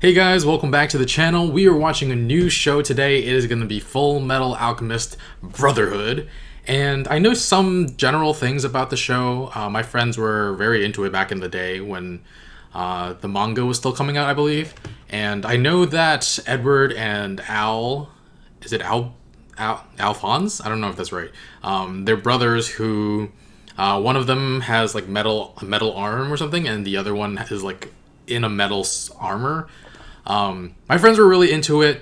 Hey guys, welcome back to the channel. We are watching a new show today. It is going to be Fullmetal Alchemist Brotherhood. And I know some general things about the show. My friends were very into it back in the day when the manga was still coming out, I believe. And I know that Edward and Al... Is it Alphonse? I don't know if that's right. They're brothers who... one of them has like a metal arm or something, and the other one is like in a metal armor. My friends were really into it,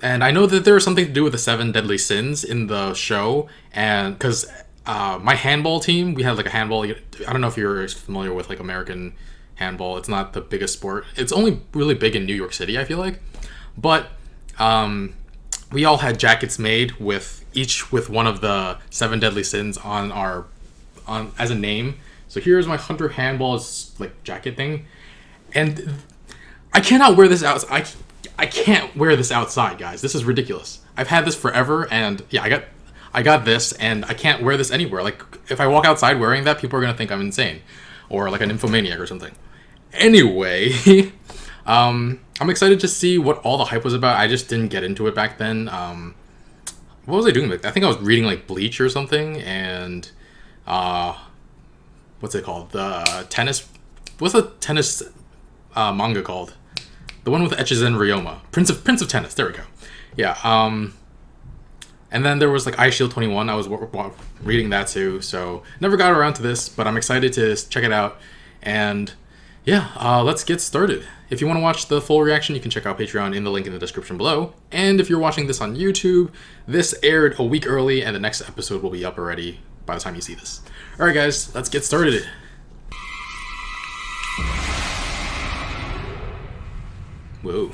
and I know that there was something to do with the 7 deadly sins in the show, and because my handball team, we had like a handball. I don't know if you're familiar with like American handball. It's not the biggest sport. It's only really big in New York City, I feel like. But we all had jackets made with each with one of the 7 deadly sins on as a name. So here's my Hunter handball's like jacket thing, and I cannot wear this out. I can't wear this outside, guys. This is ridiculous. I've had this forever, and yeah, I got this, and I can't wear this anywhere. Like if I walk outside wearing that, people are gonna think I'm insane, or like an infomaniac or something. Anyway, I'm excited to see what all the hype was about. I just didn't get into it back then. What was I doing? I think I was reading like Bleach or something, and what's it called? The tennis. What's the tennis manga called? The one with Echizen Ryoma. Prince of Tennis. There we go. Yeah. And then there was like Ice Shield 21. I was reading that too. So never got around to this, but I'm excited to check it out. And yeah, let's get started. If you want to watch the full reaction, you can check out Patreon in the link in the description below. And if you're watching this on YouTube, this aired a week early, and the next episode will be up already by the time you see this. All right, guys, let's get started. Whoa.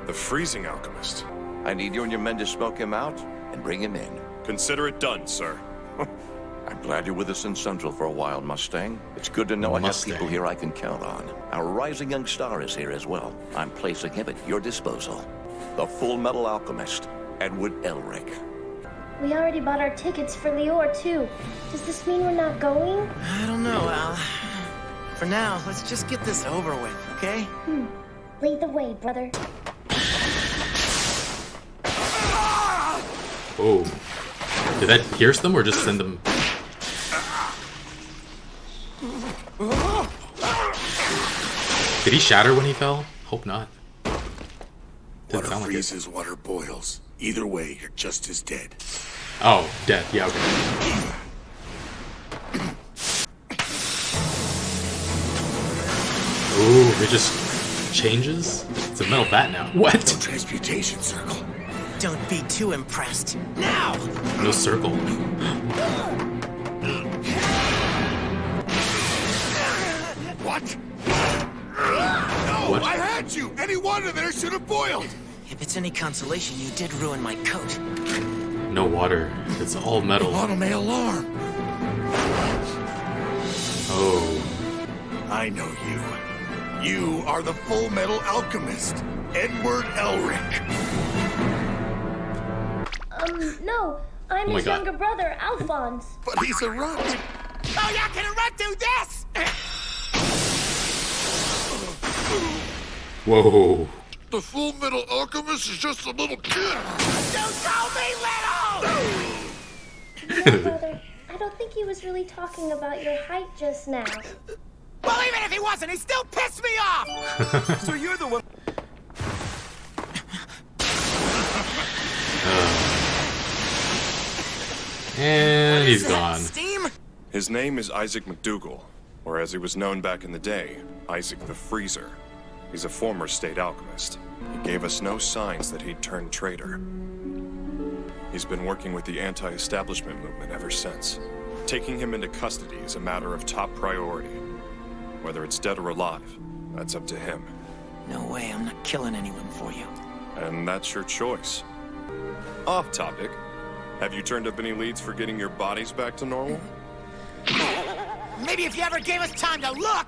The freezing alchemist. I need you and your men to smoke him out and bring him in. Consider it done, sir. I'm glad you're with us in Central for a while, Mustang. It's good to know I have people here I can count on. Our rising young star is here as well. I'm placing him at your disposal. The Fullmetal Alchemist, Edward Elric. We already bought our tickets for Lior, too. Does this mean we're not going? I don't know, Al. For now, let's just get this over with, okay? Lead the way, brother. Oh. Did that pierce them or just send them? Did he shatter when he fell? Hope not. Water freezes, water boils. Either way, you're just as dead. Oh, dead. Yeah, okay. Ooh, it just changes? It's a metal bat now. What? No transmutation circle. Don't be too impressed. Now! No circle. What? No, What? I had you! Any water there should have boiled! If it's any consolation, you did ruin my coat. No water. It's all metal. On my alarm. Oh. I know you. You are the Fullmetal Alchemist, Edward Elric. No. I'm Oh my his God. younger brother, Alphonse. But he's a runt. Oh, you're gonna run through this! Whoa. The Fullmetal Alchemist is just a little kid. Don't call me little! No, brother. I don't think he was really talking about your height just now. Well, even if he wasn't, he still pissed me off! So you're the one... And he's Is that gone. Steam? His name is Isaac McDougal, or as he was known back in the day, Isaac the Freezer. He's a former state alchemist. He gave us no signs that he'd turned traitor. He's been working with the anti-establishment movement ever since. Taking him into custody is a matter of top priority. Whether it's dead or alive, that's up to him. No way, I'm not killing anyone for you. And that's your choice. Off topic. Have you turned up any leads for getting your bodies back to normal? Maybe if you ever gave us time to look!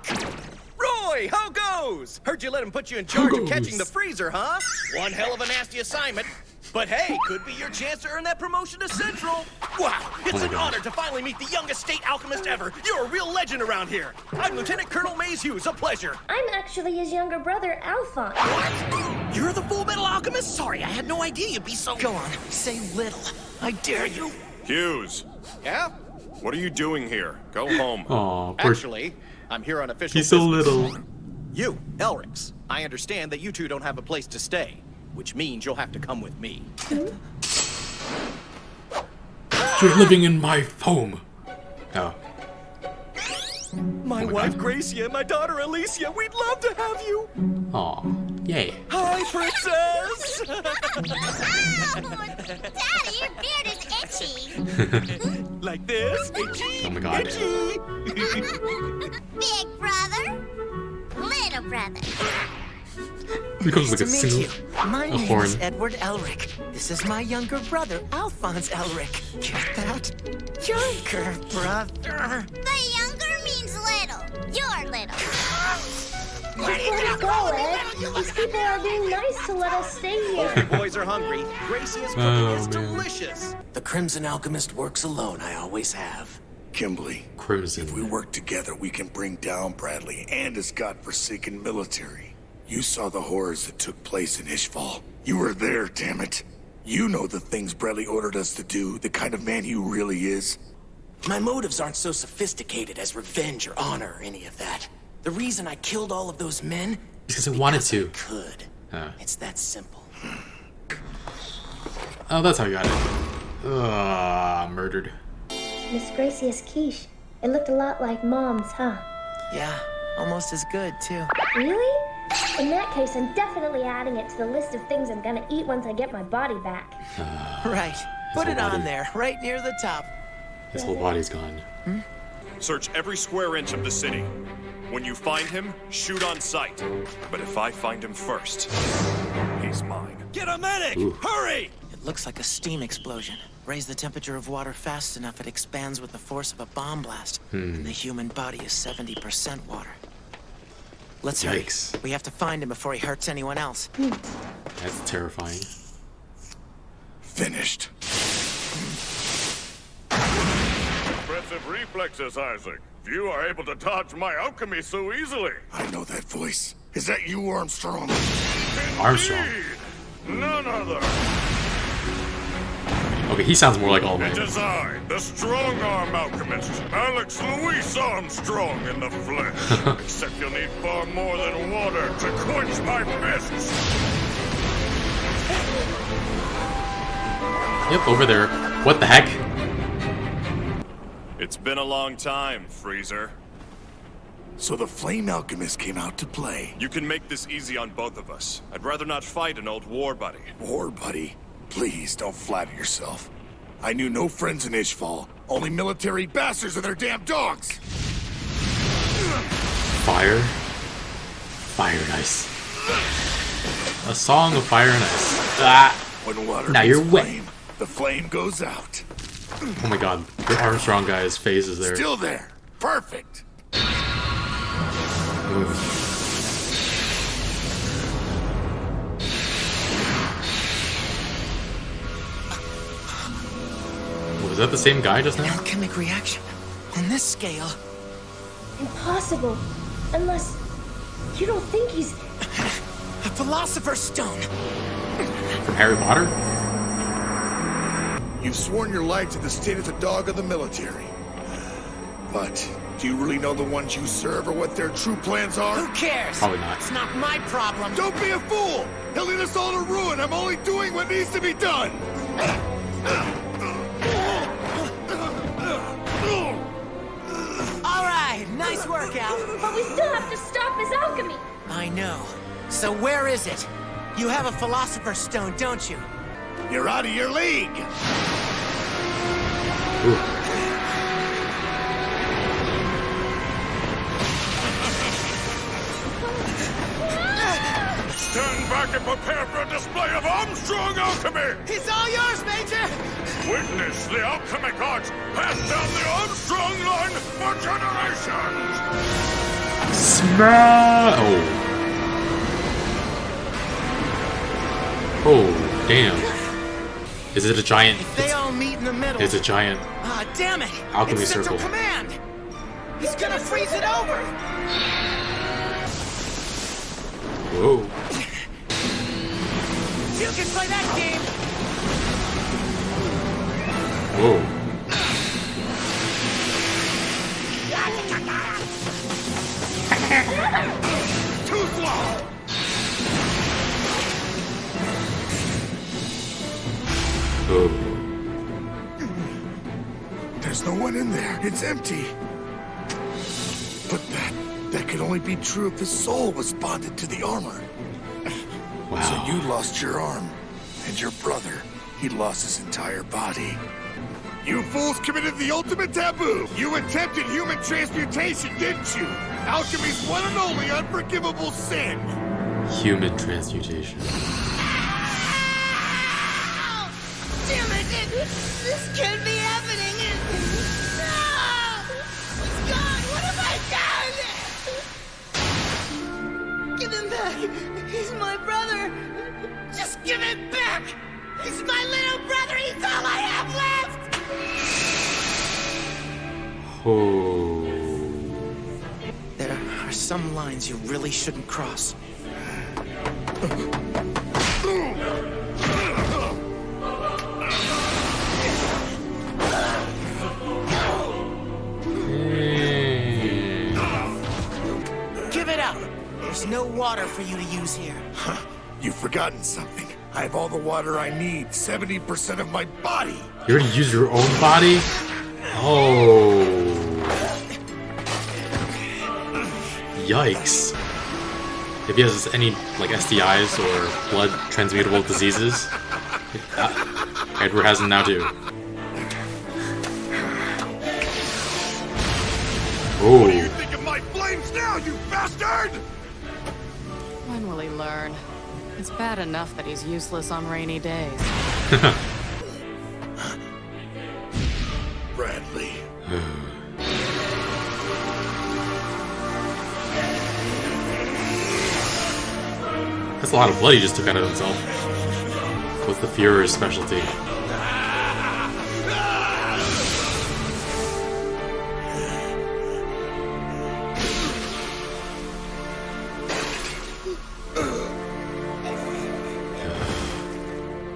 Roy, how goes? Heard you let him put you in charge of catching goes? the freezer, huh? One hell of a nasty assignment. But hey, could be your chance to earn that promotion to Central. Wow, it's an honor to finally meet the youngest state alchemist ever. You're a real legend around here. I'm Lieutenant Colonel Mays Hughes, a pleasure. I'm actually his younger brother, Alphonse. What? You're the Fullmetal Alchemist? Sorry, I had no idea you'd be so... Go on, say little. I dare you. Hughes, Yeah? what are you doing here? Go home. Aw, Actually, I'm here on official he's so business. little. You, Elrix, I understand that you two don't have a place to stay, which means you'll have to come with me. You're living in my home. Oh. My wife Gracia and my daughter Alicia, we'd love to have you. Aw. Yay. Hi, princess. Daddy, your beard is itchy. Like this, itchy, Oh my God. itchy. Big brother, little brother. Becomes like a Nice to meet single you. My name horn. is Edward Elric. This is my younger brother, Alphonse Elric. Get that? Younger brother. The younger means little. You're little. Just let us go, Ed. These people are being nice to let us stay Your here. boys are hungry. Gracie's cooking Oh, is man. delicious. The Crimson Alchemist works alone, I always have. Kimberly, Crimson. if we work together, we can bring down Bradley and his godforsaken military. You saw the horrors that took place in Ishval. You were there, damn it. You know the things Bradley ordered us to do, the kind of man he really is. My motives aren't so sophisticated as revenge or honor or any of that. The reason I killed all of those men Because I wanted to. I could. It's that simple. Oh, that's how you got it. Murdered. Miss Gracia's quiche. It looked a lot like Mom's, huh? Yeah, almost as good, too. Really? In that case, I'm definitely adding it to the list of things I'm gonna eat once I get my body back. Right. Put it whole on body. there, right near the top. His whole body's gone. Search every square inch of the city. When you find him, shoot on sight. But if I find him first, he's mine. Get a medic! Hurry! It looks like a steam explosion. Raise the temperature of water fast enough, it expands with the force of a bomb blast. And the human body is 70% water. Let's hurry. Yikes. We have to find him before he hurts anyone else. That's terrifying. Finished. Impressive reflexes, Isaac. You are able to dodge my alchemy so easily. I know that voice. Is that you, Armstrong? Armstrong. Indeed. None other. Okay, he sounds more like All It Might. is I, the strong-arm alchemist, Alex Louis Armstrong in the flesh. Except you'll need far more than water to quench my fists. Yep, over there. What the heck? It's been a long time, Freezer. So the Flame Alchemist came out to play. You can make this easy on both of us. I'd rather not fight an old war buddy. War buddy, please don't flatter yourself. I knew no friends in Ishval, only military bastards and their damn dogs. Fire. Fire and ice. A song of fire and ice. Ah! When water Now meets you're wet. flame, the flame goes out. Oh my god. The Armstrong guy's face is there. Still there. Perfect. Was that the same guy just now? Alchemic reaction. On this scale, Impossible. Unless you don't think he's... a philosopher's stone. From Harry Potter? You've sworn your life to the state of the dog of the military. But do you really know the ones you serve or what their true plans are? Who cares? Probably not. It's not my problem. Don't be a fool! He'll lead us all to ruin. I'm only doing what needs to be done. All right, nice work, Al. But we still have to stop his alchemy. I know. So where is it? You have a philosopher's stone, don't you? You're out of your league. Stand back and prepare for a display of Armstrong alchemy. It's all yours, Major! Witness the alchemic arts passed down the Armstrong line for generations. Smell. Oh. Oh, damn. Is it a giant? If they all meet in the middle. It's a giant. Ah, damn it! Alchemy it's Central circle. Command. He's gonna freeze it over. Whoa. You can play that game. Whoa. Too slow! There's no one in there. It's empty. But that could only be true if his soul was bonded to the armor. Wow. So you lost your arm, and your brother, he lost his entire body. You fools committed the ultimate taboo! You attempted human transmutation, didn't you? Alchemy's one and only unforgivable sin! Human transmutation. Damn it! This can't be happening! No! God, what have I done? Give him back! He's my brother! Just give him back! He's my little brother! He's all I have left! Oh. There are some lines you really shouldn't cross. Give it up. There's no water for you to use here. You've forgotten something. I have all the water I need, 70% of my body. You already used your own body? Oh. Yikes. If he has any, like, STIs or blood transmutable diseases, Edward has them now too. Oh. What do you think of my flames now, you bastard? When will he learn? It's bad enough that he's useless on rainy days. Bradley. That's a lot of blood he just took out of himself. What's the Fuhrer's specialty?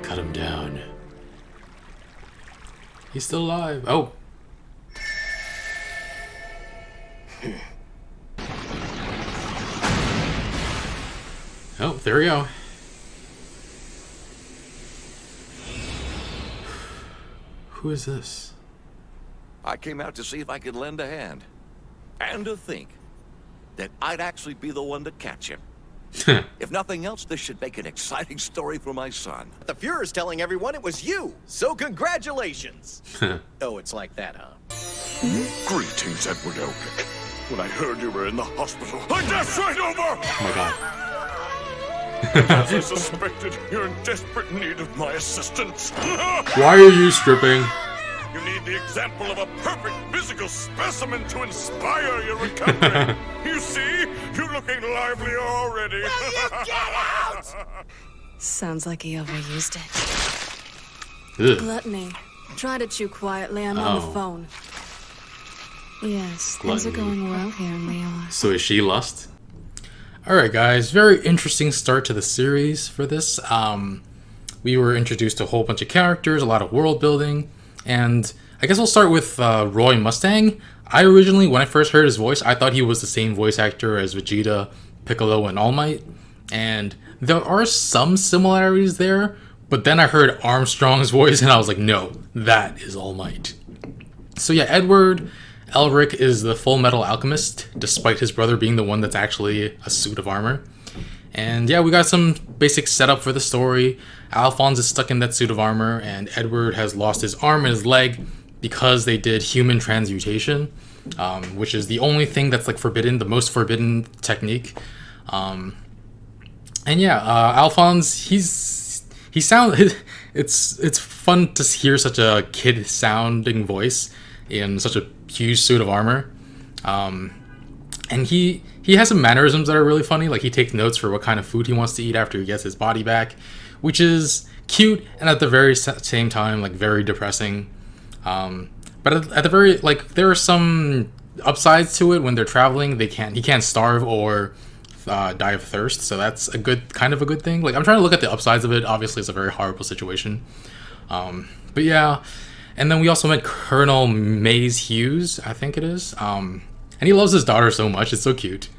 Cut him down. He's still alive. Oh. Oh, there we go. Who is this? I came out to see if I could lend a hand. And to think that I'd actually be the one to catch him. If nothing else, this should make an exciting story for my son. The Fuhrer's telling everyone it was you, so congratulations! Oh, it's like that, huh? Greetings, Edward Elric. When I heard you were in the hospital, I dashed right over! Oh my god. As I suspected, you're in desperate need of my assistance. Why are you stripping? You need the example of a perfect physical specimen to inspire your recovery. You see? You're looking livelier already. Will you get out? Sounds like he overused it. Ugh. Gluttony. Try to chew quietly. I'm on the phone. Yes, things are Gluttony. going well here in Leon. So is she Lust? Alright guys, very interesting start to the series for this. We were introduced to a whole bunch of characters, a lot of world building, and I guess we'll start with Roy Mustang. I originally, when I first heard his voice, I thought he was the same voice actor as Vegeta, Piccolo, and All Might, and there are some similarities there, but then I heard Armstrong's voice and I was like, no, that is All Might. So yeah, Edward Elric is the Fullmetal Alchemist, despite his brother being the one that's actually a suit of armor. And yeah, we got some basic setup for the story. Alphonse is stuck in that suit of armor, and Edward has lost his arm and his leg because they did human transmutation, which is the only thing that's like forbidden, the most forbidden technique. And yeah, Alphonse, he sounds. It's fun to hear such a kid-sounding voice in such a huge suit of armor, and he he has some mannerisms that are really funny. Like, he takes notes for what kind of food he wants to eat after he gets his body back, which is cute and at the very same time, like, very depressing. But at the very, like, there are some upsides to it. When they're traveling, he can't starve or die of thirst, so that's a good thing. Like, I'm trying to look at the upsides of it. Obviously, it's a very horrible situation. But yeah, and then we also met Colonel Mays Hughes, I think it is. And he loves his daughter so much. It's so cute.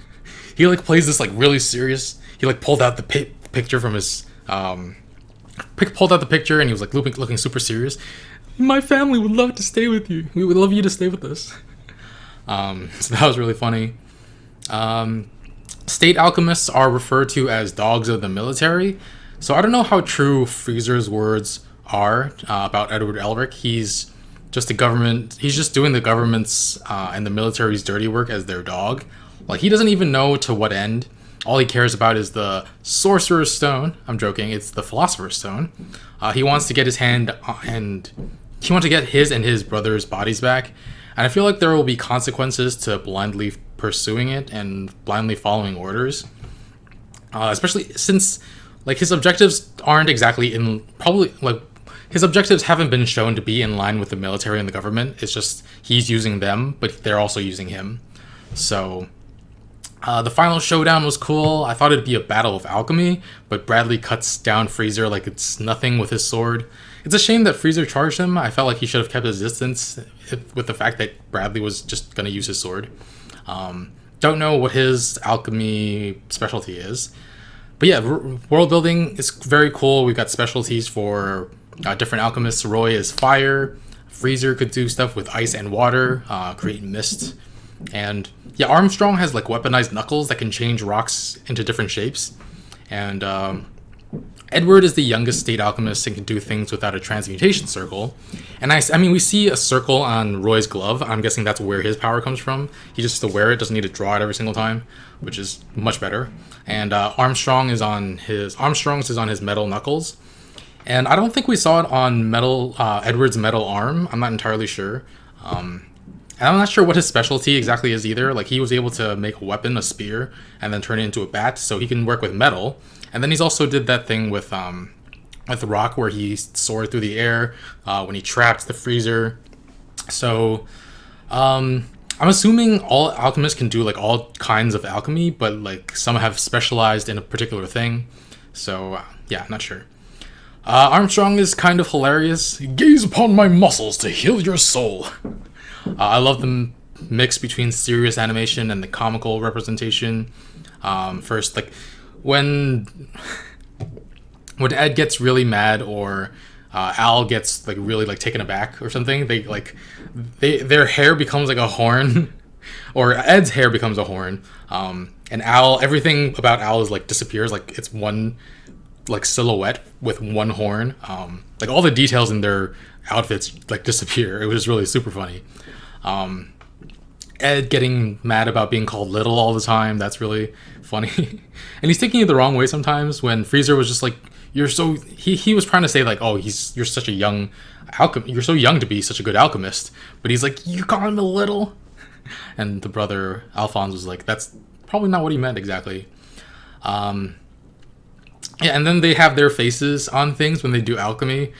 He like plays this like really serious. He like pulled out the picture from his pulled out the picture, and he was like looking super serious. My family would love to stay with you. We would love you to stay with us. So that was really funny. State alchemists are referred to as dogs of the military. So I don't know how true Freezer's words are about Edward Elric. He's just doing the government's and the military's dirty work as their dog. Like, he doesn't even know to what end. All he cares about is the Sorcerer's Stone. I'm joking. It's the Philosopher's Stone. He wants to get his and his brother's bodies back. And I feel like there will be consequences to blindly pursuing it and blindly following orders. Especially since, like, his objectives aren't exactly his objectives haven't been shown to be in line with the military and the government. It's just he's using them, but they're also using him. So the final showdown was cool. I thought it'd be a battle of alchemy, but Bradley cuts down Freezer like it's nothing with his sword. It's a shame that Freezer charged him. I felt like he should have kept his distance with the fact that Bradley was just going to use his sword. Don't know what his alchemy specialty is. But yeah, world building is very cool. We've got specialties for different alchemists. Roy is fire. Freezer could do stuff with ice and water, create mist. And yeah, Armstrong has like weaponized knuckles that can change rocks into different shapes. And Edward is the youngest state alchemist and can do things without a transmutation circle. And I mean, we see a circle on Roy's glove. I'm guessing that's where his power comes from. He just has to wear it, doesn't need to draw it every single time, which is much better. And Armstrong's is on his metal knuckles. And I don't think we saw it on Edward's metal arm. I'm not entirely sure. And I'm not sure what his specialty exactly is either. Like, he was able to make a weapon, a spear, and then turn it into a bat, so he can work with metal. And then he's also did that thing with rock where he soared through the air when he trapped the freezer. So I'm assuming all alchemists can do like all kinds of alchemy, but like some have specialized in a particular thing. So yeah, not sure. Armstrong is kind of hilarious. Gaze upon my muscles to heal your soul. I love the mix between serious animation and the comical representation. First, like when Ed gets really mad or Al gets like really like taken aback or something, their hair becomes like a horn, or Ed's hair becomes a horn. And Al, everything about Al is like disappears, like it's one like silhouette with one horn. Like all the details in their outfits like disappear. It was really super funny. Ed getting mad about being called little all the time, that's really funny. And he's taking it the wrong way sometimes. When Freezer was just like, you're so, he was trying to say like, oh, you're such a young you're so young to be such a good alchemist, but he's like, you call him a little. And the brother Alphonse was like, that's probably not what he meant exactly. Yeah, and then they have their faces on things when they do alchemy.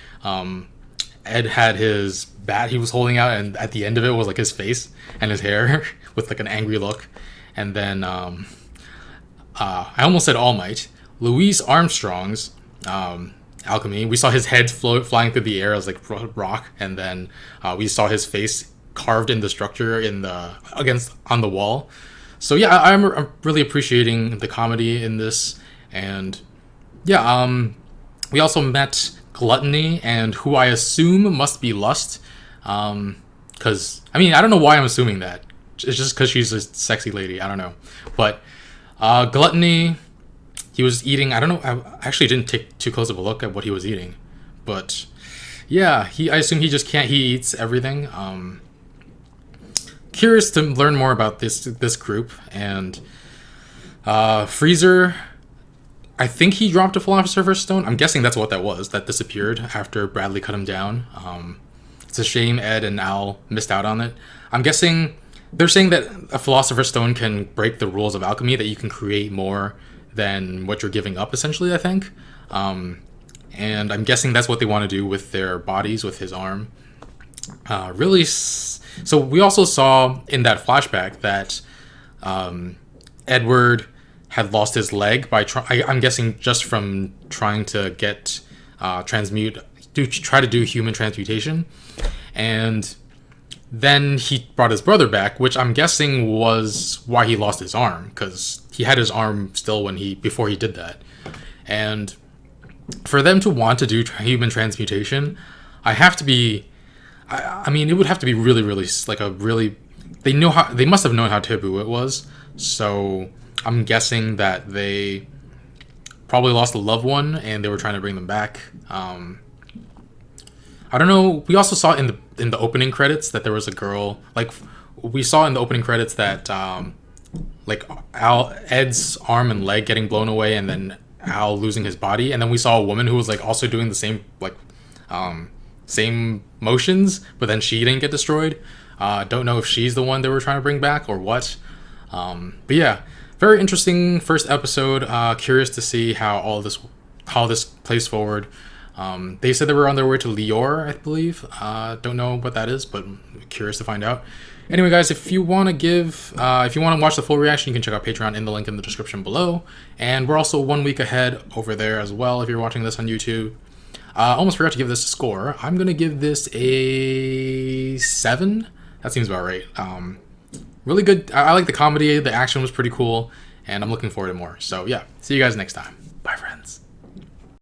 Ed had his bat he was holding out, and at the end of it was like his face and his hair with like an angry look. And then I almost said All Might. Louis Armstrong's alchemy, we saw his head flying through the air as like rock, and then we saw his face carved in the structure on the wall. So yeah, I'm really appreciating the comedy in this. And yeah, we also met Gluttony, and who I assume must be Lust, because I mean, I don't know why I'm assuming that. It's just because she's a sexy lady, I don't know. But Gluttony, he was eating, I don't know, I actually didn't take too close of a look at what he was eating, but yeah, I assume he eats everything. Curious to learn more about this group. And Freezer, I think he dropped a Philosopher's Stone. I'm guessing that's what that was, that disappeared after Bradley cut him down. It's a shame Ed and Al missed out on it. I'm guessing they're saying that a Philosopher's Stone can break the rules of alchemy, that you can create more than what you're giving up, essentially, I think. And I'm guessing that's what they want to do with their bodies, with his arm. So we also saw in that flashback that Edward had lost his leg by I'm guessing just from trying to get try to do human transmutation, and then he brought his brother back, which I'm guessing was why he lost his arm, because he had his arm still before he did that. And for them to want to do human transmutation, I mean, it would have to be really, really they must have known how taboo it was. So I'm guessing that they probably lost a loved one and they were trying to bring them back. I don't know. We also saw in the opening credits that there was a girl. Like, we saw in the opening credits that Ed's arm and leg getting blown away, and then Al losing his body, and then we saw a woman who was like also doing the same same motions, but then she didn't get destroyed. Don't know if she's the one they were trying to bring back or what. But yeah, very interesting first episode. Curious to see how this plays forward. They said they were on their way to Lior, I believe. Don't know what that is, but curious to find out. Anyway, guys, if you want to watch the full reaction, you can check out Patreon in the link in the description below. And we're also 1 week ahead over there as well if you're watching this on YouTube. Almost forgot to give this a score. I'm going to give this a 7. That seems about right. Really good. I like the comedy. The action was pretty cool. And I'm looking forward to more. So yeah, see you guys next time.